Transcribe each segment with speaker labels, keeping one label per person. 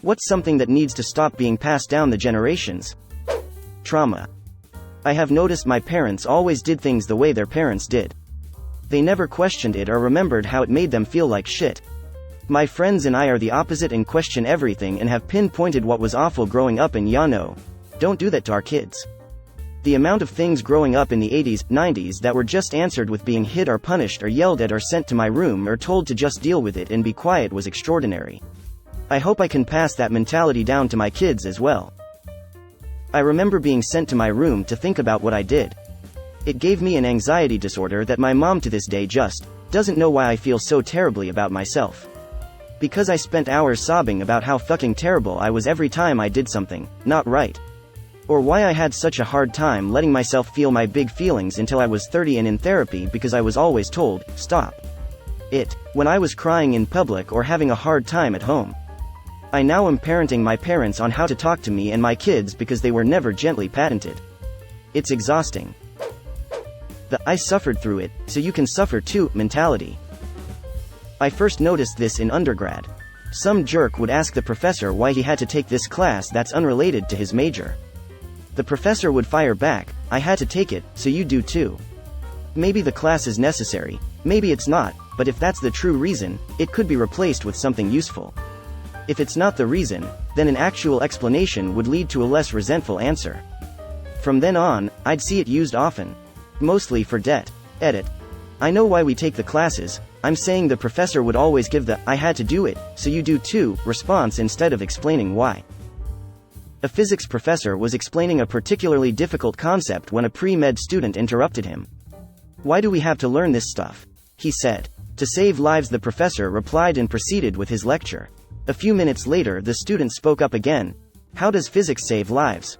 Speaker 1: What's something that needs to stop being passed down the generations? Trauma. I have noticed my parents always did things the way their parents did. They never questioned it or remembered how it made them feel like shit. My friends and I are the opposite and question everything and have pinpointed what was awful growing up, and no, don't do that to our kids. The amount of things growing up in the 80s, 90s that were just answered with being hit or punished or yelled at or sent to my room or told to just deal with it and be quiet was extraordinary. I hope I can pass that mentality down to my kids as well. I remember being sent to my room to think about what I did. It gave me an anxiety disorder that my mom to this day just doesn't know why I feel so terribly about myself. Because I spent hours sobbing about how fucking terrible I was every time I did something not right. Or why I had such a hard time letting myself feel my big feelings until I was 30 and in therapy because I was always told, stop it, when I was crying in public or having a hard time at home. I now am parenting my parents on how to talk to me and my kids because they were never gently parented. It's exhausting. The "I suffered through it, so you can suffer too" mentality. I first noticed this in undergrad. Some jerk would ask the professor why he had to take this class that's unrelated to his major. The professor would fire back, "I had to take it, so you do too." Maybe the class is necessary, maybe it's not, but if that's the true reason, it could be replaced with something useful. If it's not the reason, then an actual explanation would lead to a less resentful answer. From then on, I'd see it used often. Mostly for debt. Edit. I know why we take the classes. I'm saying the professor would always give the "I had to do it, so you do too" response instead of explaining why. A physics professor was explaining a particularly difficult concept when a pre-med student interrupted him. "Why do we have to learn this stuff?" he said. "To save lives," the professor replied and proceeded with his lecture. A few minutes later, the student spoke up again. "How does physics save lives?"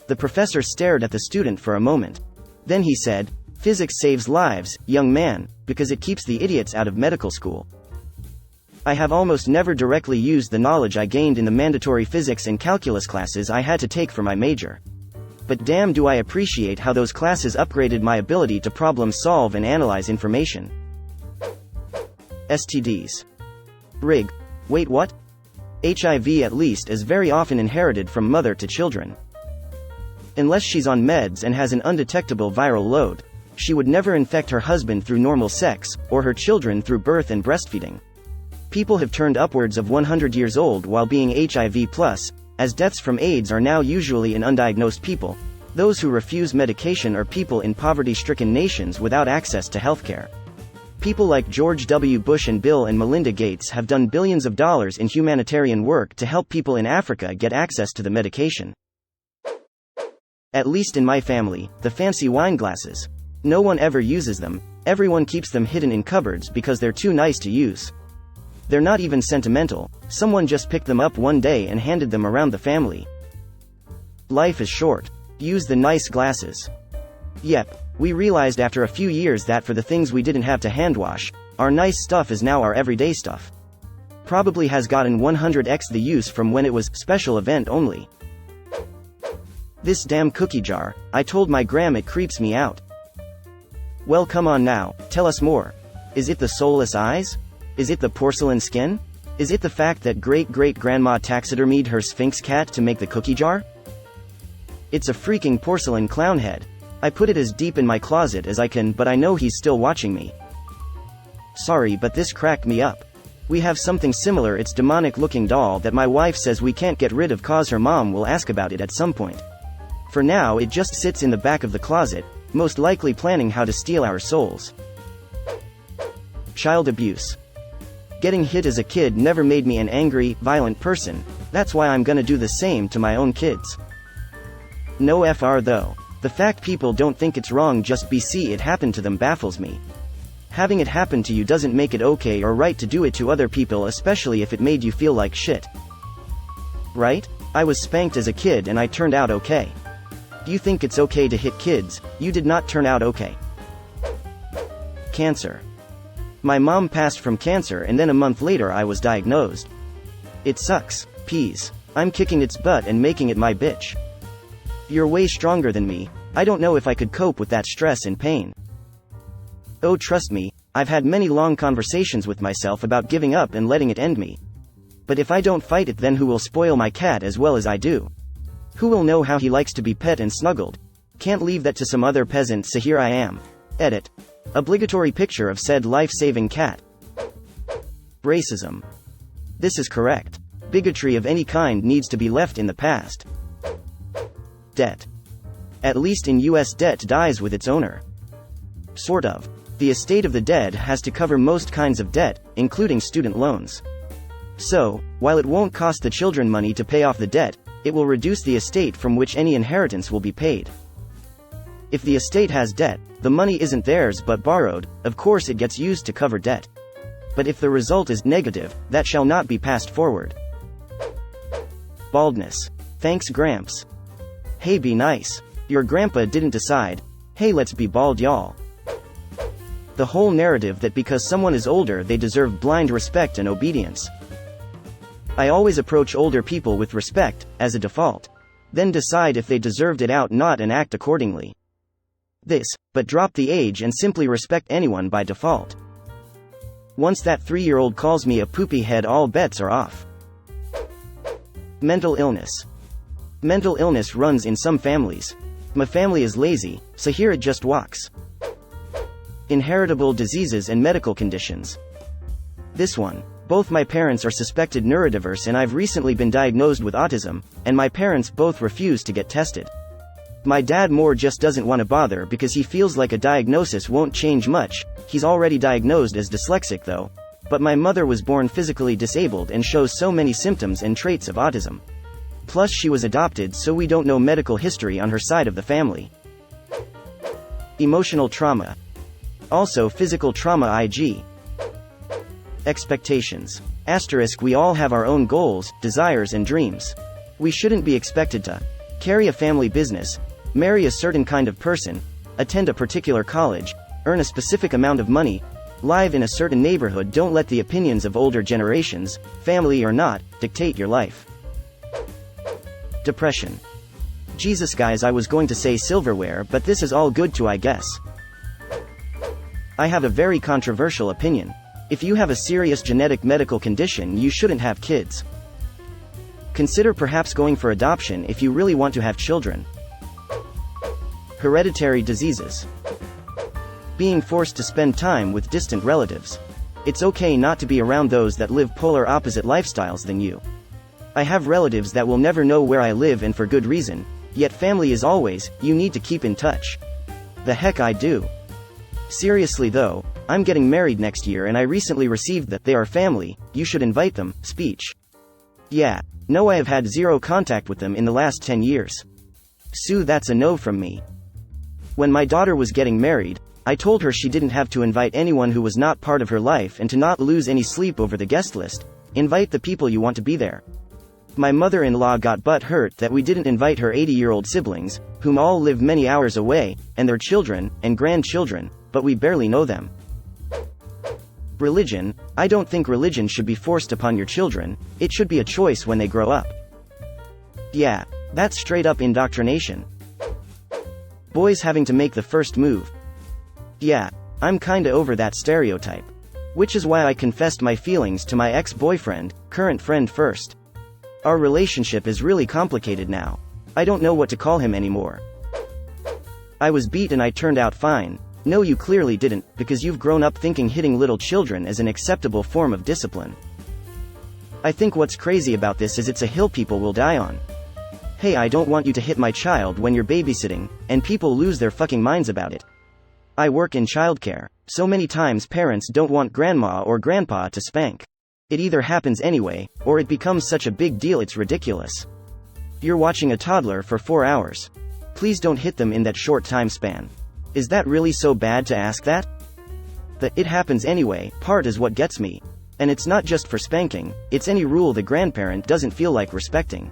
Speaker 1: The professor stared at the student for a moment. Then he said, "Physics saves lives, young man, because it keeps the idiots out of medical school." I have almost never directly used the knowledge I gained in the mandatory physics and calculus classes I had to take for my major. But damn, do I appreciate how those classes upgraded my ability to problem solve and analyze information. STDs. Rig. Wait, what? HIV at least is very often inherited from mother to children. Unless she's on meds and has an undetectable viral load, she would never infect her husband through normal sex, or her children through birth and breastfeeding. People have turned upwards of 100 years old while being HIV+, as deaths from AIDS are now usually in undiagnosed people. Those who refuse medication are people in poverty-stricken nations without access to healthcare. People like George W. Bush and Bill and Melinda Gates have done billions of dollars in humanitarian work to help people in Africa get access to the medication. At least in my family, the fancy wine glasses. No one ever uses them, everyone keeps them hidden in cupboards because they're too nice to use. They're not even sentimental, someone just picked them up one day and handed them around the family. Life is short. Use the nice glasses. Yep, we realized after a few years that for the things we didn't have to hand wash, our nice stuff is now our everyday stuff. Probably has gotten 100x the use from when it was special event only. This damn cookie jar, I told my gram it creeps me out. Well, come on now, tell us more. Is it the soulless eyes? Is it the porcelain skin? Is it the fact that great-great-grandma taxidermied her Sphinx cat to make the cookie jar? It's a freaking porcelain clown head. I put it as deep in my closet as I can, but I know he's still watching me. Sorry, but this cracked me up. We have something similar. It's demonic-looking doll that my wife says we can't get rid of cause her mom will ask about it at some point. For now, it just sits in the back of the closet, most likely planning how to steal our souls. Child abuse. Getting hit as a kid never made me an angry, violent person. That's why I'm gonna do the same to my own kids. No FR though. The fact people don't think it's wrong just because it happened to them baffles me. Having it happen to you doesn't make it okay or right to do it to other people, especially if it made you feel like shit. Right? I was spanked as a kid and I turned out okay. You think it's okay to hit kids, you did not turn out okay. Cancer. My mom passed from cancer and then a month later I was diagnosed. It sucks, peas. I'm kicking its butt and making it my bitch. You're way stronger than me, I don't know if I could cope with that stress and pain. Oh, trust me, I've had many long conversations with myself about giving up and letting it end me. But if I don't fight it, then who will spoil my cat as well as I do? Who will know how he likes to be pet and snuggled? Can't leave that to some other peasant, so here I am. Edit. Obligatory picture of said life-saving cat. Racism. This is correct. Bigotry of any kind needs to be left in the past. Debt. At least in US, debt dies with its owner. Sort of. The estate of the dead has to cover most kinds of debt, including student loans. So, while it won't cost the children money to pay off the debt, it will reduce the estate from which any inheritance will be paid. If the estate has debt, the money isn't theirs but borrowed, of course it gets used to cover debt. But if the result is negative, that shall not be passed forward. Baldness. Thanks, Gramps. Hey, be nice. Your grandpa didn't decide, hey, let's be bald, y'all. The whole narrative that because someone is older they deserve blind respect and obedience. I always approach older people with respect, as a default. Then decide if they deserved it out not and act accordingly. But drop the age and simply respect anyone by default. Once that 3-year-old calls me a poopy head, all bets are off. Mental illness. Mental illness runs in some families. My family is lazy, so here it just walks. Inheritable diseases and medical conditions. This one. Both my parents are suspected neurodiverse and I've recently been diagnosed with autism, and my parents both refuse to get tested. My dad more just doesn't want to bother because he feels like a diagnosis won't change much. He's already diagnosed as dyslexic though. But my mother was born physically disabled and shows so many symptoms and traits of autism. Plus she was adopted, so we don't know medical history on her side of the family. Emotional trauma. Also physical trauma, e.g. Expectations. Asterisk, we all have our own goals, desires and dreams. We shouldn't be expected to carry a family business, marry a certain kind of person, attend a particular college, earn a specific amount of money, live in a certain neighborhood. Don't let the opinions of older generations, family or not, dictate your life. Depression. Jesus guys, I was going to say silverware, but this is all good too, I guess. I have a very controversial opinion. If you have a serious genetic medical condition, you shouldn't have kids. Consider perhaps going for adoption if you really want to have children. Hereditary diseases. Being forced to spend time with distant relatives. It's okay not to be around those that live polar opposite lifestyles than you. I have relatives that will never know where I live, and for good reason, yet family is always, you need to keep in touch. The heck I do. Seriously though, I'm getting married next year and I recently received the "they are family, you should invite them" speech. Yeah, no, I have had zero contact with them in the last 10 years. So that's a no from me. When my daughter was getting married, I told her she didn't have to invite anyone who was not part of her life, and to not lose any sleep over the guest list, invite the people you want to be there. My mother-in-law got butt hurt that we didn't invite her 80-year-old siblings, whom all live many hours away, and their children and grandchildren, but we barely know them. Religion. I don't think religion should be forced upon your children, it should be a choice when they grow up. Yeah, that's straight up indoctrination. Boys having to make the first move. Yeah, I'm kinda over that stereotype. Which is why I confessed my feelings to my ex-boyfriend, current friend first. Our relationship is really complicated now. I don't know what to call him anymore. I was beat and I turned out fine. No, you clearly didn't, because you've grown up thinking hitting little children is an acceptable form of discipline. I think what's crazy about this is it's a hill people will die on. Hey, I don't want you to hit my child when you're babysitting, and people lose their fucking minds about it. I work in childcare. So many times parents don't want grandma or grandpa to spank. It either happens anyway, or it becomes such a big deal it's ridiculous. You're watching a toddler for 4 hours. Please don't hit them in that short time span. Is that really so bad to ask that? The "it happens anyway" part is what gets me. And it's not just for spanking, it's any rule the grandparent doesn't feel like respecting.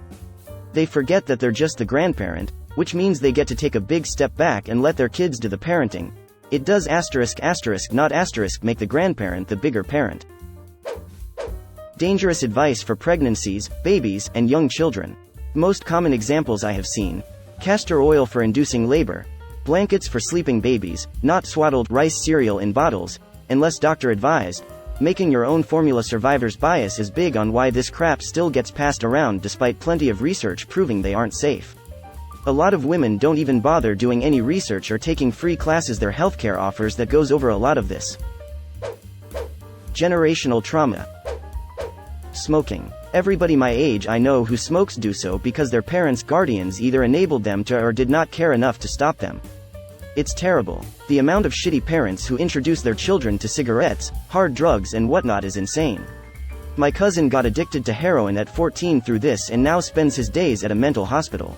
Speaker 1: They forget that they're just the grandparent, which means they get to take a big step back and let their kids do the parenting. It does not make the grandparent the bigger parent. Dangerous advice for pregnancies, babies, and young children. Most common examples I have seen: castor oil for inducing labor, blankets for sleeping babies, not swaddled rice cereal in bottles, unless doctor advised, Making your own formula. Survivor's bias is big on why this crap still gets passed around despite plenty of research proving they aren't safe. A lot of women don't even bother doing any research or taking free classes their healthcare offers that goes over a lot of this. Generational trauma. Smoking. Everybody my age I know who smokes do so because their parents' guardians either enabled them to or did not care enough to stop them. It's terrible. The amount of shitty parents who introduce their children to cigarettes, hard drugs and whatnot is insane. My cousin got addicted to heroin at 14 through this and now spends his days at a mental hospital.